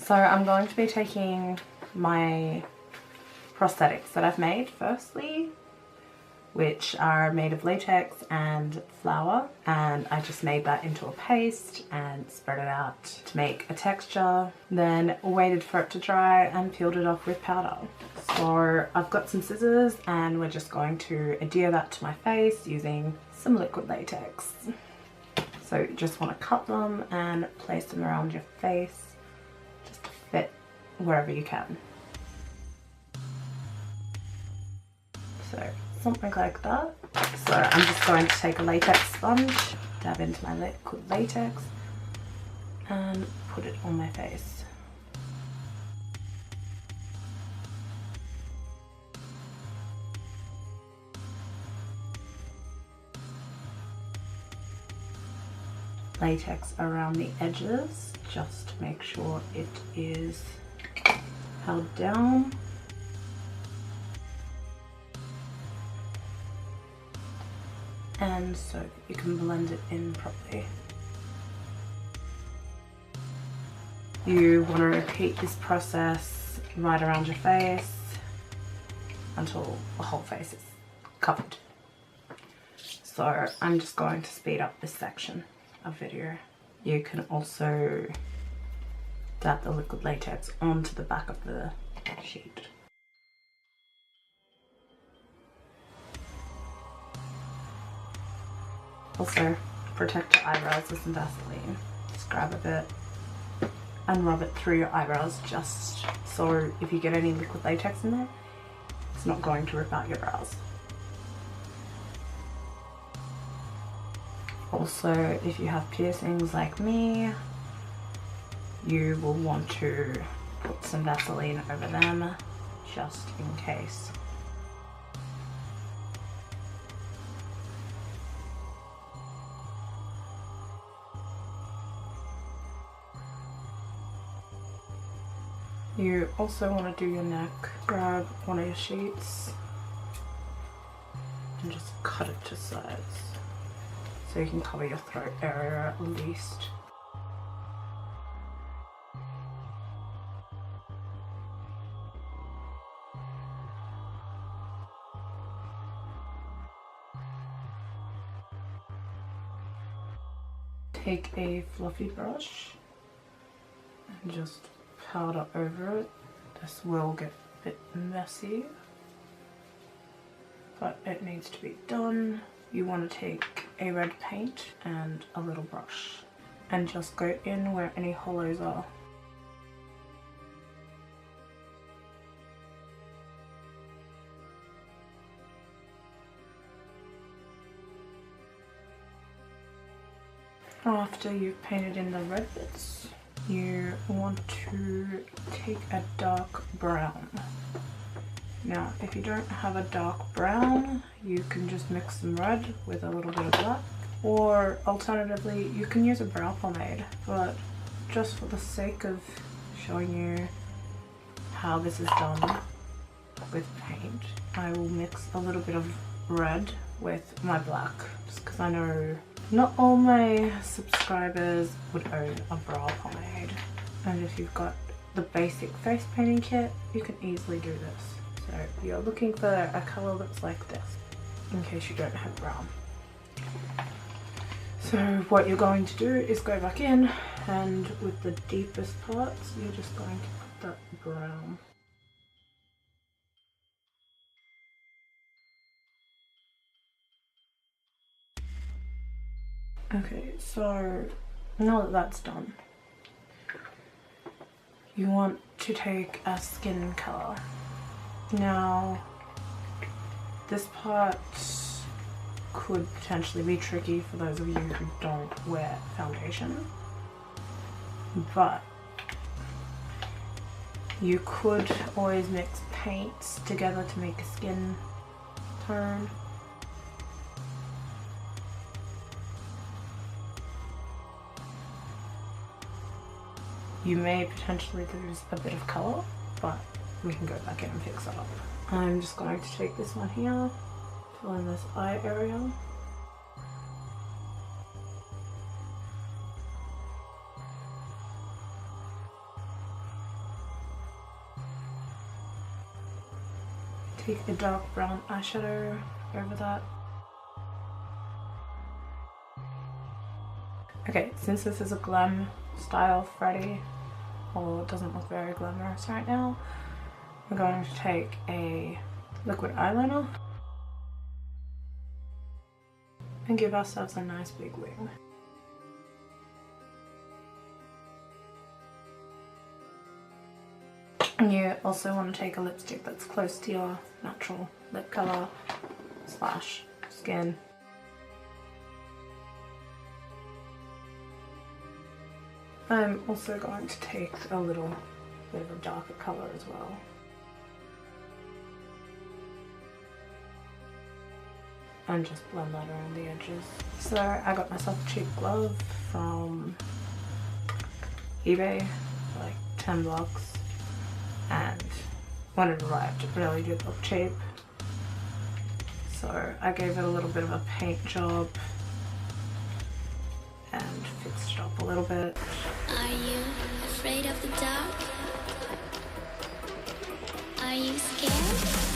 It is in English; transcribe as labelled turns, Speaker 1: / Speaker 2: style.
Speaker 1: So I'm going to be taking my prosthetics that I've made firstly, which are made of latex and flour, and I just made that into a paste and spread it out to make a texture, then waited for it to dry and peeled it off with powder. So I've got some scissors and we're just going to adhere that to my face using some liquid latex. So you just want to cut them and place them around your face just to fit wherever you can. So something like that. So I'm just going to take a latex sponge, dab into my liquid latex and put it on my face. Latex around the edges just to make sure it is held down. And so that you can blend it in properly. You want to repeat this process right around your face until the whole face is covered. So I'm just going to speed up this section of video. You can also dab the liquid latex onto the back of the sheet. Also, protect your eyebrows with some Vaseline. Just grab a bit and rub it through your eyebrows just so if you get any liquid latex in there, it's not going to rip out your brows. Also, if you have piercings like me, you will want to put some Vaseline over them just in case. You also want to do your neck. Grab one of your sheets and just cut it to size so you can cover your throat area at least. Take a fluffy brush and just powder over it. This will get a bit messy, but it needs to be done. You want to take a red paint and a little brush and just go in where any hollows are. After you've painted in the red bits, you want to take a dark brown. Now, if you don't have a dark brown, you can just mix some red with a little bit of black, or alternatively, you can use a brow pomade, but just for the sake of showing you how this is done with paint, I will mix a little bit of red with my black, just because I know not all my subscribers would own a brow pomade, and if you've got the basic face painting kit, you can easily do this. So you're looking for a colour that's like this, in case you don't have brown. So what you're going to do is go back in, and with the deepest parts, you're just going to put that brown. Okay, so now that that's done, you want to take a skin colour. Now, this part could potentially be tricky for those of you who don't wear foundation, but you could always mix paints together to make a skin tone. You may potentially lose a bit of colour, but we can go back in and fix it up. I'm just going to take this one here, fill in this eye area. take a dark brown eyeshadow over that. Okay, since this is a glam style Freddy, or it doesn't look very glamorous right now, we're going to take a liquid eyeliner and give ourselves a nice big wing. And you also want to take a lipstick that's close to your natural lip colour slash skin. I'm also going to take a little bit of a darker colour as well. And just blend that around the edges. So I got myself a cheap glove from eBay for like 10 bucks, and when it arrived it really did look cheap. So I gave it a little bit of a paint job and fixed it up a little bit.
Speaker 2: Are you afraid of the dark? Are you scared?